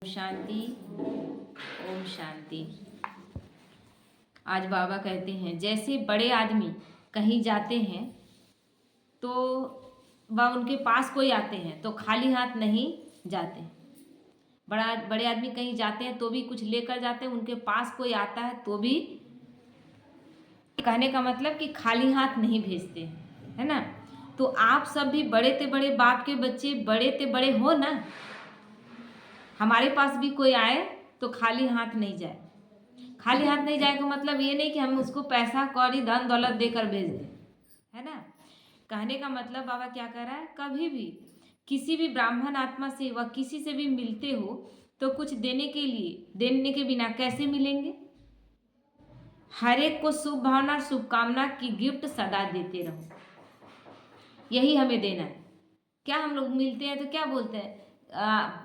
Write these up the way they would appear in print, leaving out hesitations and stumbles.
शांति। ओम शांति। आज बाबा कहते हैं जैसे बड़े आदमी कहीं जाते हैं तो वह उनके पास कोई आते हैं तो खाली हाथ नहीं जाते। बड़े आदमी कहीं जाते हैं तो भी कुछ लेकर जाते हैं, उनके पास कोई आता है तो भी, कहने का मतलब कि खाली हाथ नहीं भेजते हैं, है ना। तो आप सब भी बड़े ते बड़े बाप के बच्चे, बड़े ते बड़े हो ना। हमारे पास भी कोई आए तो खाली हाथ नहीं जाए। खाली हाथ नहीं जाए का मतलब ये नहीं कि हम उसको पैसा कौड़ी धन दौलत देकर भेज दें, है ना। कहने का मतलब बाबा क्या कह रहा है, कभी भी किसी भी ब्राह्मण आत्मा से व किसी से भी मिलते हो तो कुछ देने के लिए, देने के बिना कैसे मिलेंगे। हर एक को शुभ भावना शुभकामना की गिफ्ट सदा देते रहो, यही हमें देना है। क्या हम लोग मिलते हैं तो क्या बोलते हैं,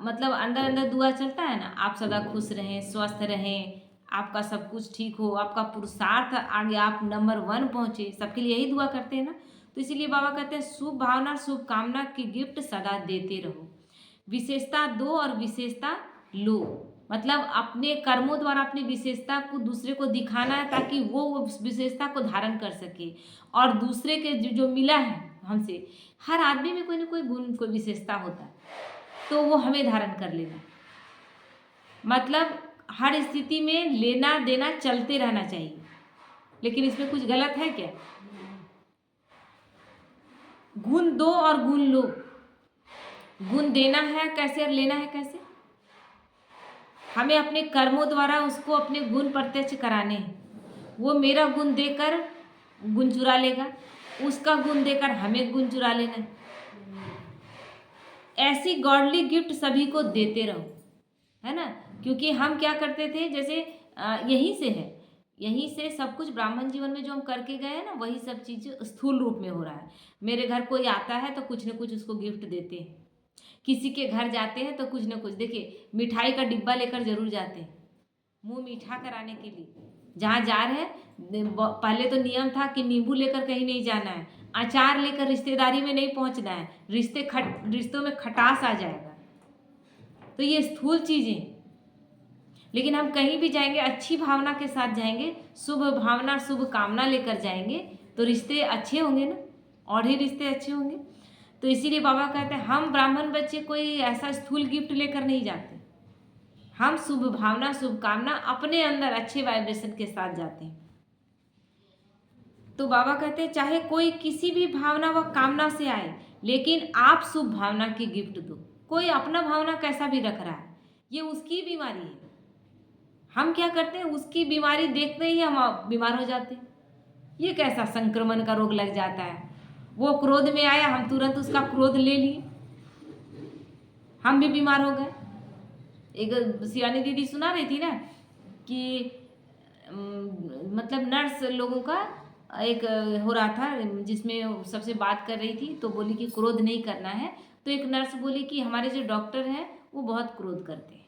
मतलब अंदर अंदर दुआ चलता है ना, आप सदा खुश रहें, स्वस्थ रहें, आपका सब कुछ ठीक हो, आपका पुरुषार्थ आगे आप नंबर 1 पहुँचे, सबके लिए यही दुआ करते हैं ना। तो इसीलिए बाबा कहते हैं शुभ भावना शुभकामना की गिफ्ट सदा देते रहो। विशेषता दो और विशेषता लो, मतलब अपने कर्मों द्वारा अपनी विशेषता को दूसरे को दिखाना है ताकि वो उस विशेषता को धारण कर सके। और दूसरे के जो मिला है हमसे, हर आदमी में कोई ना कोई गुण, कोई विशेषता होता है, तो वो हमें धारण कर लेना। मतलब हर स्थिति में लेना देना चलते रहना चाहिए, लेकिन इसमें कुछ गलत है क्या। गुण दो और गुण लो। गुण देना है कैसे और लेना है कैसे, हमें अपने कर्मों द्वारा उसको अपने गुण प्रत्यक्ष कराने हैं। वो मेरा गुण देकर गुण चुरा लेगा, उसका गुण देकर हमें गुण चुरा लेना है। ऐसी गॉडली गिफ्ट सभी को देते रहो, है ना। क्योंकि हम क्या करते थे, जैसे यहीं से है, यहीं से सब कुछ ब्राह्मण जीवन में जो हम करके गए हैं ना, वही सब चीज़ स्थूल रूप में हो रहा है। मेरे घर कोई आता है तो कुछ न कुछ उसको गिफ्ट देते हैं, किसी के घर जाते हैं तो कुछ न कुछ, देखिए मिठाई का डिब्बा लेकर जरूर जाते हैं, मुंह मीठा कराने के लिए। जहाँ जा रहे हैं, पहले तो नियम था कि नींबू लेकर कहीं नहीं जाना है, अचार लेकर रिश्तेदारी में नहीं पहुँचना है, रिश्तों में खटास आ जाएगा। तो ये स्थूल चीज़ें, लेकिन हम कहीं भी जाएंगे अच्छी भावना के साथ जाएंगे, शुभ भावना शुभ कामना लेकर जाएंगे तो रिश्ते अच्छे होंगे ना, और ही रिश्ते अच्छे होंगे। तो इसीलिए बाबा कहते हैं हम ब्राह्मण बच्चे कोई ऐसा स्थूल गिफ्ट लेकर नहीं जाते, हम शुभ भावना शुभ कामना अपने अंदर अच्छे वाइब्रेशन के साथ जाते हैं। तो बाबा कहते हैं चाहे कोई किसी भी भावना व कामना से आए, लेकिन आप शुभ भावना की गिफ्ट दो। कोई अपना भावना कैसा भी रख रहा है, ये उसकी बीमारी है। हम क्या करते हैं, उसकी बीमारी देखते ही हम बीमार हो जाते हैं। ये कैसा संक्रमण का रोग लग जाता है। वो क्रोध में आया, हम तुरंत उसका क्रोध ले लिए, हम भी बीमार हो गए। एक शिवानी दीदी सुना रही थी ना कि मतलब नर्स लोगों का एक हो रहा था, जिसमें सबसे बात कर रही थी, तो बोली कि क्रोध नहीं करना है। तो एक नर्स बोली कि हमारे जो डॉक्टर हैं वो बहुत क्रोध करते हैं।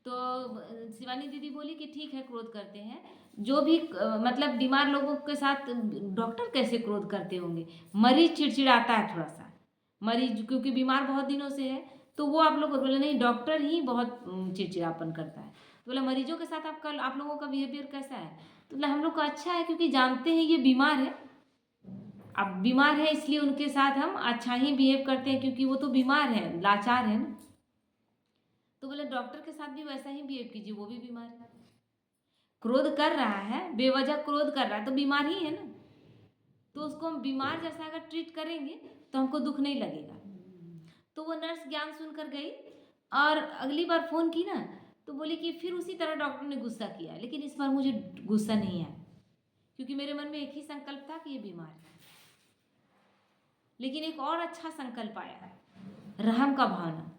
तो शिवानी दीदी बोली कि ठीक है क्रोध करते हैं, जो भी मतलब बीमार लोगों के साथ डॉक्टर कैसे क्रोध करते होंगे। मरीज चिड़चिड़ाता है थोड़ा सा, मरीज क्योंकि बीमार बहुत दिनों से है, तो वो आप लोग बोले नहीं डॉक्टर ही बहुत चिड़चिड़ापन करता है। तो बोला मरीजों के साथ आप लोगों का बिहेवियर कैसा है। तो बोला हम लोग का अच्छा है, क्योंकि जानते हैं ये बीमार है, अब बीमार है इसलिए उनके साथ हम अच्छा ही बिहेव करते हैं, क्योंकि वो तो बीमार है, लाचार है ना। तो बोले डॉक्टर के साथ भी वैसा ही बिहेव कीजिए, वो भी बीमार है, क्रोध कर रहा है, बेवजह क्रोध कर रहा है तो बीमार ही है ना। तो उसको हम बीमार जैसा अगर ट्रीट करेंगे तो हमको दुख नहीं लगेगा। तो वो नर्स ज्ञान सुनकर गई, और अगली बार फ़ोन की ना तो बोली कि फिर उसी तरह डॉक्टर ने गुस्सा किया, लेकिन इस बार मुझे गुस्सा नहीं आया, क्योंकि मेरे मन में एक ही संकल्प था कि ये बीमार है। लेकिन एक और अच्छा संकल्प आया, रहम का भावना,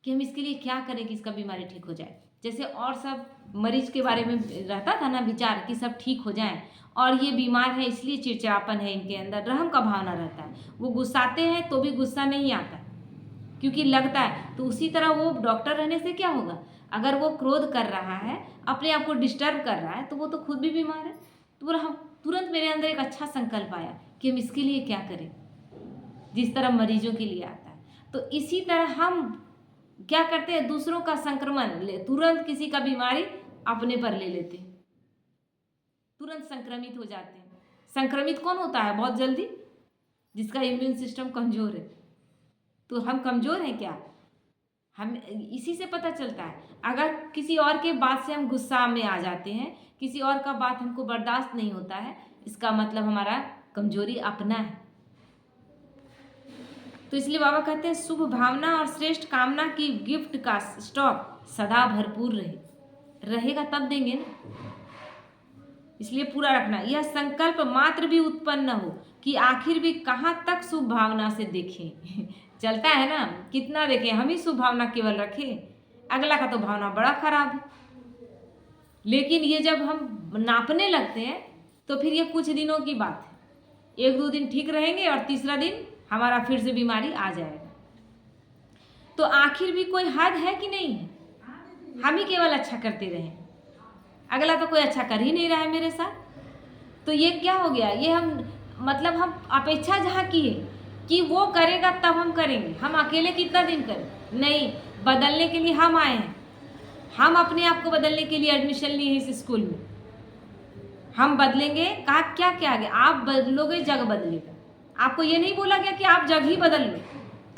कि हम इसके लिए क्या करें कि इसका बीमारी ठीक हो जाए। जैसे और सब मरीज के बारे में रहता था ना विचार कि सब ठीक हो जाए, और ये बीमार है इसलिए चिड़चिड़ापन है इनके अंदर, रहम का भावना रहता है। वो गुस्साते हैं तो भी गुस्सा नहीं आता, क्योंकि लगता है। तो उसी तरह वो डॉक्टर रहने से क्या होगा, अगर वो क्रोध कर रहा है, अपने आप को डिस्टर्ब कर रहा है, तो वो तो खुद भी बीमार है। तो बोला हम तुरंत मेरे अंदर एक अच्छा संकल्प आया कि हम इसके लिए क्या करें, जिस तरह मरीजों के लिए आता है। तो इसी तरह हम क्या करते हैं, दूसरों का संक्रमण तुरंत किसी का बीमारी अपने पर ले लेते हैं, तुरंत संक्रमित हो जाते हैं। संक्रमित कौन होता है बहुत जल्दी? जिसका इम्यून सिस्टम कमजोर है। तो हम कमजोर हैं क्या? हम इसी से पता चलता है। अगर किसी और के बात से हम गुस्सा में आ जाते हैं, किसी और का बात हमको बर्दाश्त नहीं होता है, इसका मतलब हमारा कमजोरी अपना है। तो इसलिए बाबा कहते हैं शुभ भावना और श्रेष्ठ कामना की गिफ्ट का स्टॉक सदा भरपूर रहेगा तब देंगे ना, इसलिए पूरा रखना। यह संकल्प मात्र भी उत्पन्न न हो कि आखिर भी कहाँ तक शुभ भावना से देखें चलता है ना, कितना देखें, हम ही शुभ भावना केवल रखें, अगला का तो भावना बड़ा खराब है। लेकिन ये जब हम नापने लगते हैं तो फिर ये कुछ दिनों की बात है, 1-2 दिन ठीक रहेंगे और तीसरा दिन हमारा फिर से बीमारी आ जाएगा। तो आखिर भी कोई हद है कि नहीं है? हम ही केवल अच्छा करते रहें, अगला तो कोई अच्छा कर ही नहीं रहा है मेरे साथ। तो ये क्या हो गया? ये हम अपेक्षा जहाँ की है कि वो करेगा तब हम करेंगे, हम अकेले कितना दिन करें? नहीं, बदलने के लिए हम आए हैं। हम अपने आप को बदलने के लिए एडमिशन लिए हैं इस स्कूल में। हम बदलेंगे, कहा क्या क्या गया? आप बदलोगे जग बदलेगा। आपको ये नहीं बोला गया कि आप जग ही बदल लो,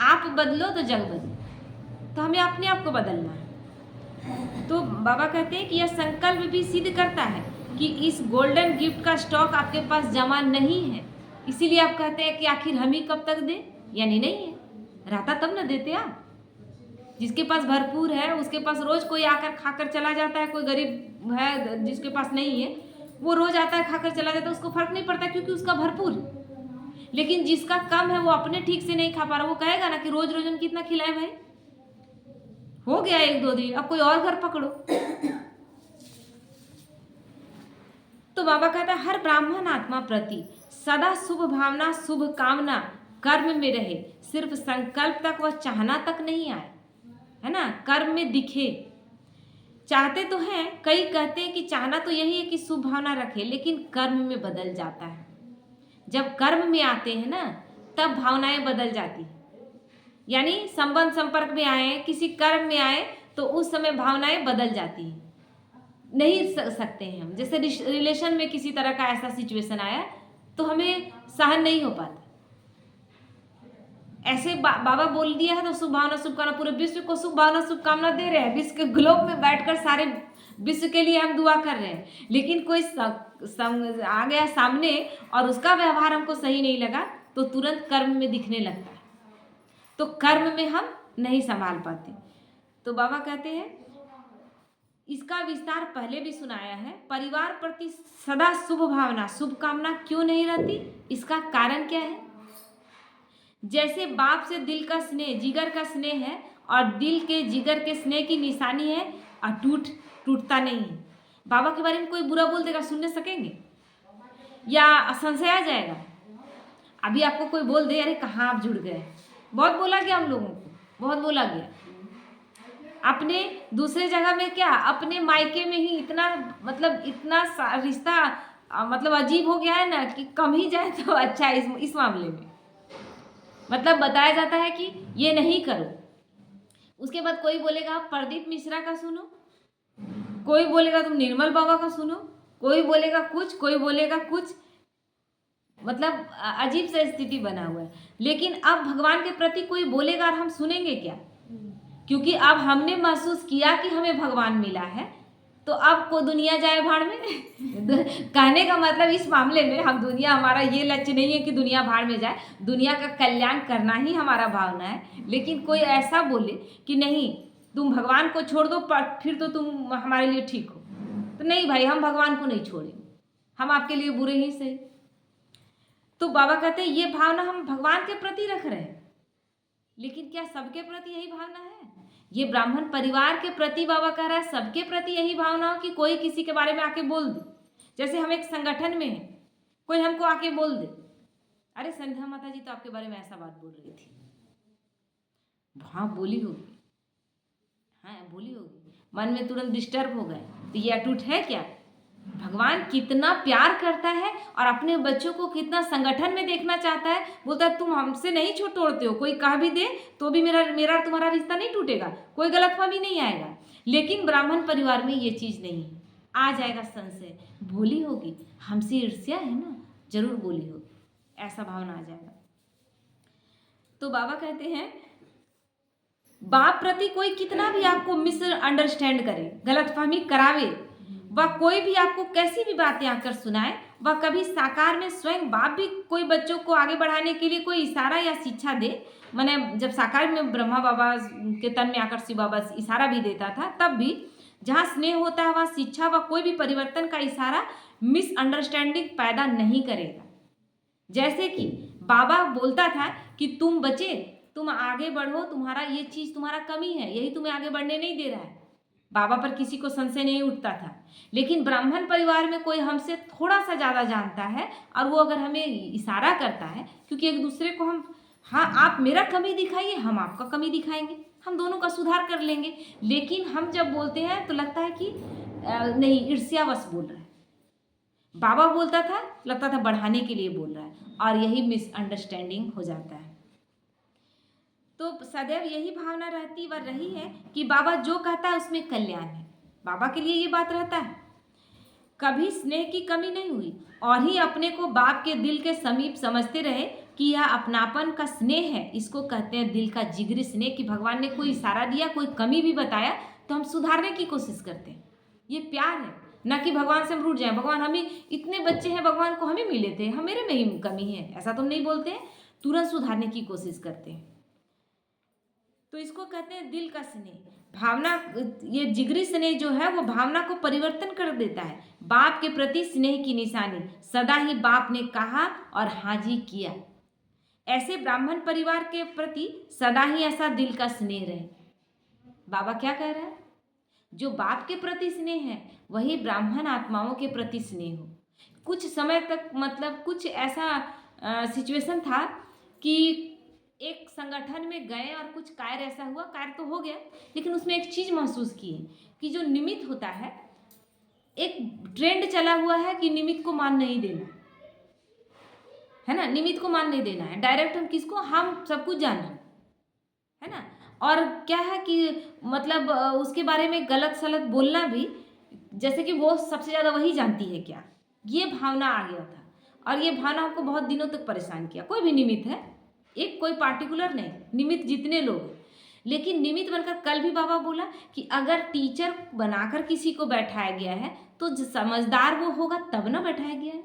आप बदलो तो जग बदले। तो हमें अपने आप को बदलना है। तो बाबा कहते हैं कि यह संकल्प भी सिद्ध करता है कि इस गोल्डन गिफ्ट का स्टॉक आपके पास जमा नहीं है। इसीलिए आप कहते हैं कि आखिर हम ही कब तक दें, यानी नहीं है, रहता तब न देते आप। जिसके पास भरपूर है उसके पास रोज कोई आकर खाकर चला जाता है, कोई गरीब है जिसके पास नहीं है वो रोज आता है खाकर चला जाता है, उसको फर्क नहीं पड़ता क्योंकि उसका भरपूर है। लेकिन जिसका कम है वो अपने ठीक से नहीं खा पा रहा, वो कहेगा ना कि रोज रोज हम कितना खिलाए भाई, हो गया 1-2 दिन, अब कोई और घर पकड़ो। तो बाबा कहता है हर ब्राह्मण आत्मा प्रति सदा शुभ भावना शुभ कामना कर्म में रहे, सिर्फ संकल्प तक व चाहना तक नहीं आए, है ना, कर्म में दिखे। चाहते तो हैं, कई कहते हैं कि चाहना तो यही है कि शुभ भावना रखे, लेकिन कर्म में बदल जाता है। जब कर्म में आते हैं ना तब भावनाएं बदल जाती है, यानी संबंध संपर्क में आए, किसी कर्म में आए तो उस समय भावनाएं बदल जाती हैं, नहीं सकते हैं हम। जैसे रिलेशन में किसी तरह का ऐसा सिचुएशन आया तो हमें सहन नहीं हो पाता, ऐसे बाबा बोल दिया है तो शुभ भावना शुभकामना, पूरे विश्व को शुभ भावना शुभकामना दे रहे हैं, विश्व के ग्लोब में बैठकर सारे विश्व के लिए हम दुआ कर रहे हैं। लेकिन कोई आ गया सामने और उसका व्यवहार हमको सही नहीं लगा तो तुरंत कर्म में दिखने लगता है, तो कर्म में हम नहीं संभाल पाते। तो बाबा कहते हैं इसका विस्तार पहले भी सुनाया है। परिवार प्रति सदा शुभ भावना शुभकामना क्यों नहीं रहती, इसका कारण क्या है? जैसे बाप से दिल का स्नेह जिगर का स्नेह है और दिल के जिगर के स्नेह की निशानी है और टूटता नहीं है। बाबा के बारे में कोई बुरा बोल देगा, सुनने सकेंगे या संशय आ जाएगा? अभी आपको कोई बोल दे अरे कहाँ आप जुड़ गए, बहुत बोला गया हम लोगों को, बहुत बोला गया। अपने दूसरे जगह में क्या, अपने मायके में ही इतना इतना रिश्ता अजीब हो गया है ना कि कम ही जाए तो अच्छा है। इस मामले में बताया जाता है कि ये नहीं करो, उसके बाद कोई बोलेगा आप प्रदीप मिश्रा का सुनो, कोई बोलेगा तुम निर्मल बाबा का सुनो, कोई बोलेगा कुछ, कोई बोलेगा कुछ, अजीब सा स्थिति बना हुआ है। लेकिन अब भगवान के प्रति कोई बोलेगा और हम सुनेंगे क्या? क्योंकि अब हमने महसूस किया कि हमें भगवान मिला है, तो अब को दुनिया जाए भाड़ में कहने का मतलब इस मामले में हम दुनिया, हमारा ये लक्ष्य नहीं है कि दुनिया भाड़ में जाए, दुनिया का कल्याण करना ही हमारा भावना है। लेकिन कोई ऐसा बोले कि नहीं तुम भगवान को छोड़ दो फिर तो तुम हमारे लिए ठीक हो, तो नहीं भाई, हम भगवान को नहीं छोड़ेंगे, हम आपके लिए बुरे ही सही। तो बाबा कहते हैं ये भावना हम भगवान के प्रति रख रहे हैं, लेकिन क्या सबके प्रति यही भावना है? ये ब्राह्मण परिवार के प्रति बाबा कह रहा है सबके प्रति यही भावना हो कि कोई किसी के बारे में आके बोल दे। जैसे हम एक संगठन में हैं, कोई हमको आके बोल दे अरे संध्या माता जी तो आपके बारे में ऐसा बात बोल रही थी, हाँ बोली होगी, हाँ बोली होगी, मन में तुरंत डिस्टर्ब हो गए, तो ये अटूट है क्या? भगवान कितना प्यार करता है और अपने बच्चों को कितना संगठन में देखना चाहता है। बोलता है तुम हमसे नहीं तोड़ते हो, कोई कह भी दे तो भी मेरा मेरा तुम्हारा रिश्ता नहीं टूटेगा, कोई गलतफहमी नहीं आएगा। लेकिन ब्राह्मण परिवार में ये चीज़ नहीं है। आ जाएगा संशय, बोली होगी हमसे ईर्ष्या है ना, जरूर बोली होगी, ऐसा भावना आ जाएगा। तो बाबा कहते हैं बाप प्रति कोई कितना भी आपको मिसअंडरस्टैंड करे, गलतफहमी करावे, वह कोई भी आपको कैसी भी बातें आकर सुनाए, वह कभी साकार में स्वयं बाप भी कोई बच्चों को आगे बढ़ाने के लिए कोई इशारा या शिक्षा दे, मैंने जब साकार में ब्रह्मा बाबा के तन में आकर शिव बाबा इशारा भी देता था, तब भी जहाँ स्नेह होता है वहाँ शिक्षा व कोई भी परिवर्तन का इशारा मिसअंडरस्टैंडिंग पैदा नहीं करेगा। जैसे कि बाबा बोलता था कि तुम बचे, तुम आगे बढ़ो, तुम्हारा ये चीज़ तुम्हारा कमी है, यही तुम्हें आगे बढ़ने नहीं दे रहा है। बाबा पर किसी को संशय नहीं उठता था। लेकिन ब्राह्मण परिवार में कोई हमसे थोड़ा सा ज़्यादा जानता है और वो अगर हमें इशारा करता है, क्योंकि एक दूसरे को हम, हाँ आप मेरा कमी दिखाइए, हम आपका कमी दिखाएंगे, हम दोनों का सुधार कर लेंगे। लेकिन हम जब बोलते हैं तो लगता है कि नहीं, ईर्ष्यावश बोल रहा है। बाबा बोलता था, लगता था बढ़ाने के लिए बोल रहा है, और यही मिसअंडरस्टैंडिंग हो जाता है। तो सदैव यही भावना रहती व रही है कि बाबा जो कहता है उसमें कल्याण है। बाबा के लिए ये बात रहता है। कभी स्नेह की कमी नहीं हुई और ही अपने को बाप के दिल के समीप समझते रहे कि यह अपनापन का स्नेह है। इसको कहते हैं दिल का जिगरी स्नेह, कि भगवान ने कोई इशारा दिया, कोई कमी भी बताया तो हम सुधारने की कोशिश करते हैं। ये प्यार है, ना कि भगवान से हम रूठ जाएं। भगवान हमें इतने बच्चे हैं, भगवान को हमें मिले थे, हम मेरे में ही कमी है, ऐसा तो नहीं बोलते हैं, तुरंत सुधारने की कोशिश करते हैं। तो इसको कहते हैं दिल का स्नेह। भावना, ये जिगरी स्नेह जो है वो भावना को परिवर्तन कर देता है। बाप के प्रति स्नेह की निशानी, सदा ही बाप ने कहा और हाजी किया। ऐसे ब्राह्मण परिवार के प्रति सदा ही ऐसा दिल का स्नेह रहे। बाबा क्या कह रहा है? जो बाप के प्रति स्नेह है वही ब्राह्मण आत्माओं के प्रति स्नेह हो। कुछ समय तक, मतलब कुछ ऐसा सिचुएशन था कि एक संगठन में गए और कुछ कार्य ऐसा हुआ, कार्य तो हो गया, लेकिन उसमें एक चीज़ महसूस किए कि जो निमित्त होता है, एक ट्रेंड चला हुआ है कि निमित्त को मान नहीं देना है ना, निमित्त को मान नहीं देना है। डायरेक्ट हम किसको, हम सब कुछ जान रहे हैं, है ना। और क्या है कि मतलब उसके बारे में गलत सलत बोलना भी, जैसे कि वो सबसे ज़्यादा वही जानती है क्या, ये भावना आ गया था। और ये भावना हमको बहुत दिनों तक परेशान किया। कोई भी निमित्त है, एक कोई पार्टिकुलर नहीं, निमित्त जितने लोग हैं, लेकिन निमित्त बनकर कल भी बाबा बोला कि अगर टीचर बनाकर किसी को बैठाया गया है तो समझदार वो होगा तब ना बैठाया गया है।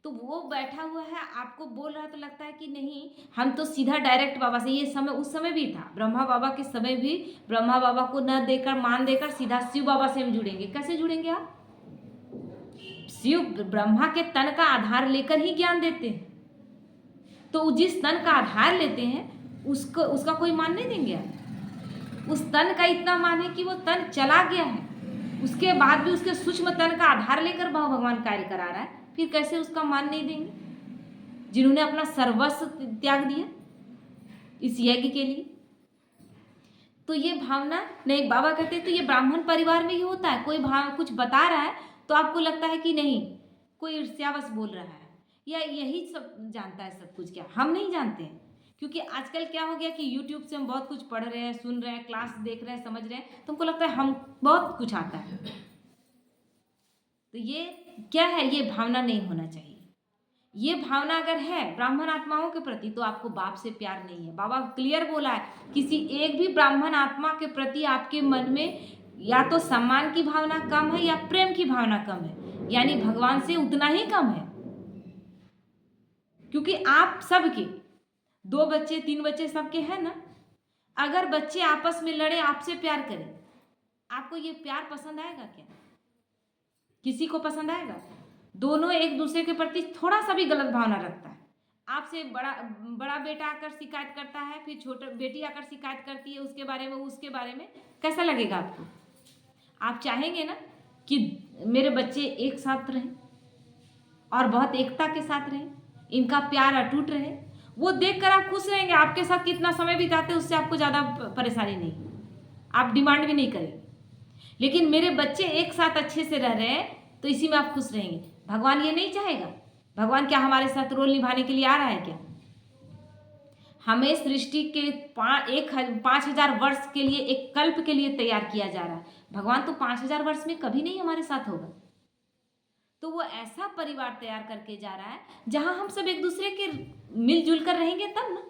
तो वो बैठा हुआ है, आपको बोल रहा है तो लगता है कि नहीं, हम तो सीधा डायरेक्ट बाबा से, ये समय उस समय भी था, ब्रह्मा बाबा के समय भी ब्रह्मा बाबा को न देकर, मान देकर सीधा शिव बाबा से हम जुड़ेंगे। कैसे जुड़ेंगे आप? शिव ब्रह्मा के तन का आधार लेकर ही ज्ञान देते हैं। तो जिस तन का आधार लेते हैं उसको, उसका कोई मान नहीं देंगे आप? उस तन का इतना मान है कि वो तन चला गया है, उसके बाद भी उसके सूक्ष्म तन का आधार लेकर भगवान कार्य करा रहा है, फिर कैसे उसका मान नहीं देंगे? जिन्होंने अपना सर्वस्व त्याग दिया इस यज्ञ के लिए। तो ये भावना नहीं, बाबा कहते तो ये ब्राह्मण परिवार में ही होता है। कोई कुछ बता रहा है तो आपको लगता है कि नहीं, कोई ईर्ष्यावश बोल रहा है, या यही सब जानता है सब कुछ। क्या हम नहीं जानते हैं? क्योंकि आजकल क्या हो गया कि यूट्यूब से हम बहुत कुछ पढ़ रहे हैं, सुन रहे हैं, क्लास देख रहे हैं, समझ रहे हैं, तो हमको लगता है हम बहुत कुछ आता है। तो ये क्या है? ये भावना नहीं होना चाहिए। ये भावना अगर है ब्राह्मण आत्माओं के प्रति तो आपको बाप से प्यार नहीं है। बाबा क्लियर बोला है, किसी एक भी ब्राह्मण आत्मा के प्रति आपके मन में या तो सम्मान की भावना कम है या प्रेम की भावना कम है, यानी भगवान से उतना ही कम है। क्योंकि आप सबके 2 बच्चे 3 बच्चे सबके हैं ना, अगर बच्चे आपस में लड़े, आपसे प्यार करें, आपको ये प्यार पसंद आएगा क्या? किसी को पसंद आएगा? दोनों एक दूसरे के प्रति थोड़ा सा भी गलत भावना रखता है। आपसे बड़ा बेटा आकर शिकायत करता है, फिर छोटा बेटी आकर शिकायत करती है उसके बारे में, उसके बारे में, कैसा लगेगा आपको? आप चाहेंगे ना कि मेरे बच्चे एक साथ रहें और बहुत एकता के साथ रहें, इनका प्यार अटूट रहे। वो देखकर आप खुश रहेंगे। आपके साथ कितना समय बिताते उससे आपको ज़्यादा परेशानी नहीं, आप डिमांड भी नहीं करेंगे। लेकिन मेरे बच्चे एक साथ अच्छे से रह रहे हैं तो इसी में आप खुश रहेंगे। भगवान ये नहीं चाहेगा। भगवान क्या हमारे साथ रोल निभाने के लिए आ रहा है क्या? हमें सृष्टि के 5,000 वर्ष के लिए, एक कल्प के लिए तैयार किया जा रहा है। भगवान तो 5,000 वर्ष में कभी नहीं हमारे साथ होगा। तो वो ऐसा परिवार तैयार करके जा रहा है जहां हम सब एक दूसरे के मिलजुल कर रहेंगे तब ना।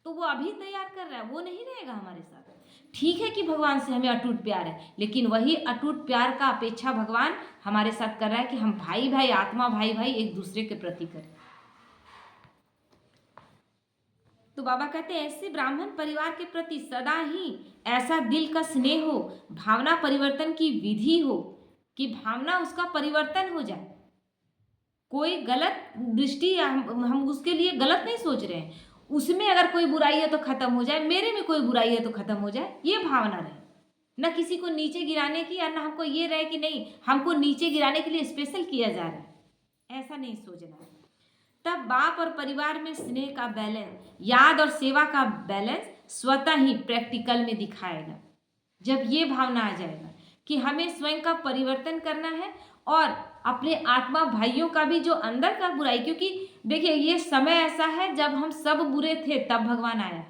तो वो अभी तैयार कर रहा है, वो नहीं रहेगा हमारे साथ। ठीक है कि भगवान से हमें अटूट प्यार है, लेकिन वही अटूट प्यार का अपेक्षा भगवान हमारे साथ कर रहा है कि हम भाई भाई, आत्मा भाई भाई एक दूसरे के प्रति करें। तो बाबा कहते हैं ऐसे ब्राह्मण परिवार के प्रति सदा ही ऐसा दिल का स्नेह हो, भावना परिवर्तन की विधि हो कि भावना उसका परिवर्तन हो जाए। कोई गलत दृष्टि, हम उसके लिए गलत नहीं सोच रहे हैं, उसमें अगर कोई बुराई है तो खत्म हो जाए, मेरे में कोई बुराई है तो खत्म हो जाए, ये भावना रहे। न किसी को नीचे गिराने की, या न हमको ये रहे कि नहीं हमको नीचे गिराने के लिए स्पेशल किया जा रहा है, ऐसा नहीं सोचना है। तब बाप और परिवार में स्नेह का बैलेंस, याद और सेवा का बैलेंस स्वतः ही प्रैक्टिकल में दिखाएगा। जब ये भावना आ जाएगा कि हमें स्वयं का परिवर्तन करना है और अपने आत्मा भाइयों का भी जो अंदर का बुराई, क्योंकि देखिए ये समय ऐसा है जब हम सब बुरे थे तब भगवान आया।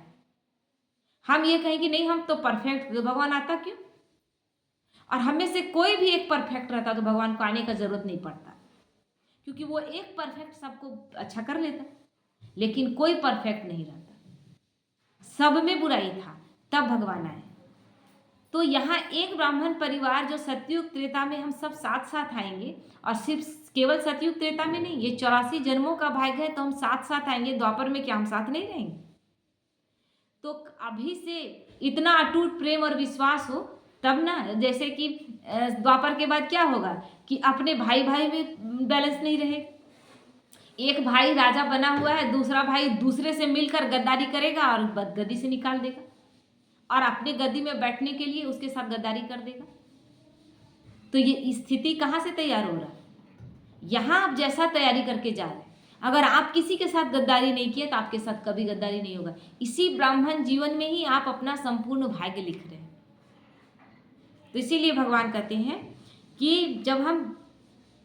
हम ये कहें कि नहीं हम तो परफेक्ट, तो भगवान आता क्यों? और हमें से कोई भी एक परफेक्ट रहता तो भगवान को आने का जरूरत नहीं पड़ता, क्योंकि वो एक परफेक्ट सबको अच्छा कर लेता। लेकिन कोई परफेक्ट नहीं रहता, सब में बुराई था, तब भगवान आए। तो यहाँ एक ब्राह्मण परिवार जो सतयुग त्रेता में हम सब साथ साथ आएंगे, और सिर्फ केवल सतयुग त्रेता में नहीं, ये 84 जन्मों का भाग्य है तो हम साथ साथ आएंगे। द्वापर में क्या हम साथ नहीं रहेंगे? तो अभी से इतना अटूट प्रेम और विश्वास हो तब ना। जैसे कि द्वापर के बाद क्या होगा कि अपने भाई भाई में बैलेंस नहीं रहे। एक भाई राजा बना हुआ है, दूसरा भाई दूसरे से मिलकर गद्दारी करेगा और गद्दी से निकाल देगा, और अपने गद्दी में बैठने के लिए उसके साथ गद्दारी कर देगा। तो ये स्थिति कहाँ से तैयार हो रहा है? यहाँ आप जैसा तैयारी करके जा रहे हैं, अगर आप किसी के साथ गद्दारी नहीं किए तो आपके साथ कभी गद्दारी नहीं होगा। इसी ब्राह्मण जीवन में ही आप अपना संपूर्ण भाग्य लिख रहे हैं। तो इसीलिए भगवान कहते हैं कि जब हम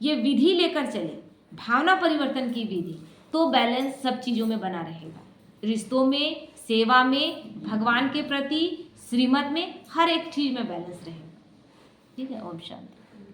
ये विधि लेकर चले, भावना परिवर्तन की विधि, तो बैलेंस सब चीज़ों में बना रहेगा। रिश्तों में, सेवा में, भगवान के प्रति, श्रीमत में, हर एक चीज़ में बैलेंस रहेगा। ठीक है। ओम शांति।